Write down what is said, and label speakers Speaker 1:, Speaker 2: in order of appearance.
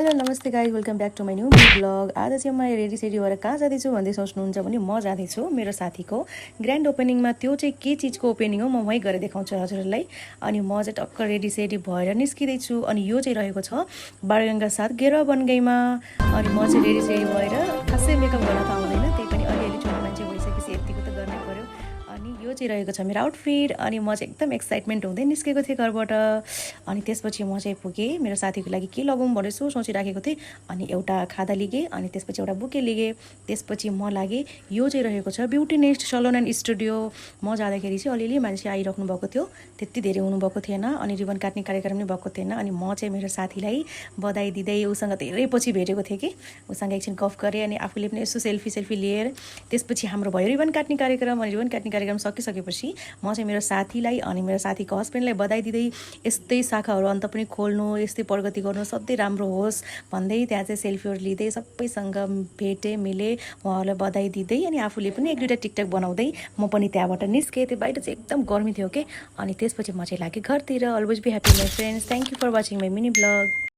Speaker 1: Hello नमस्ते guys welcome back to my new vlog. आज चाहिँ म रेडी सेडी भएर कहाँ जाँदैछु भन्दै सोच्नुहुन्छ भने म जाँदैछु मेरो साथीको ग्रान्ड ओपनिङमा। त्यो चाहिँ के चिजको ओपनिङ हो म वहीँ गएर देखाउँछु हजुरहरूलाई। अनि म चाहिँ टक्क रेडी सेडी भएर निस्किँदैछु। अनि यो चाहिँ रहेको छ बारगङ्गा 7 गेरुवा बनगाईमा। अनि म चाहिँ रेडी सेडी भएर खासै मेकअप गर्न त आउँदैन, त्यही पनि अलिअलि छोरी मान्छे भइसकेपछि यतिको त गर्नै पर्यो। अनि यो चाहिँ रहेको छ मेरो आउटफिट। अनि म चाहिँ एकदम एक्साइटमेन्ट हुँदै निस्केको थिएँ घरबाट। अनि त्यसपछि म चाहिँ पुगेँ, मेरो साथीको लागि के लगाउँ भनेर सोचिराखेको थिएँ। अनि एउटा खादा लिगेँ, अनि त्यसपछि एउटा बुके लिगेँ। त्यसपछि म लागेँ, यो चाहिँ रहेको छ beauty nest Salon and studio. म जाँदाखेरि चाहिँ अलिअलि मान्छे आइराख्नु भएको थियो, त्यति धेरै हुनुभएको थिएन। अनि रिबन काट्ने कार्यक्रम पनि भएको थिएन। अनि म चाहिँ मेरो साथीलाई बधाई दिँदै उसँग धेरै पछि भेटेको थिएँ कि उसँग एकछिन गफ गरेँ। अनि आफूले पनि यसो सेल्फी लिएर त्यसपछि हाम्रो भयो रिबन काट्ने कार्यक्रम। अनि रिबन काट्ने कार्यक्रम सकिसकेपछि म चाहिँ मेरो साथीलाई अनि मेरो साथीको हस्बेन्डलाई बधाई दिँदै यस्तै शाखाहरू अन्त पनि खोल्नु, यस्तै प्रगति गर्नु, सधैँ राम्रो होस् भन्दै त्यहाँ चाहिँ सेल्फीहरू लिँदै सबैसँग भेटेँ मिलेँ, उहाँहरूलाई बधाई दिँदै। अनि आफूले पनि एक दुईवटा टिकटक बनाउँदै म पनि त्यहाँबाट निस्केँ। त्यो बाहिर चाहिँ एकदम गर्मी थियो कि। अनि त्यसपछि म चाहिँ लागेँ घरतिर। Always be happy my friends. Thank you for watching my mini blog.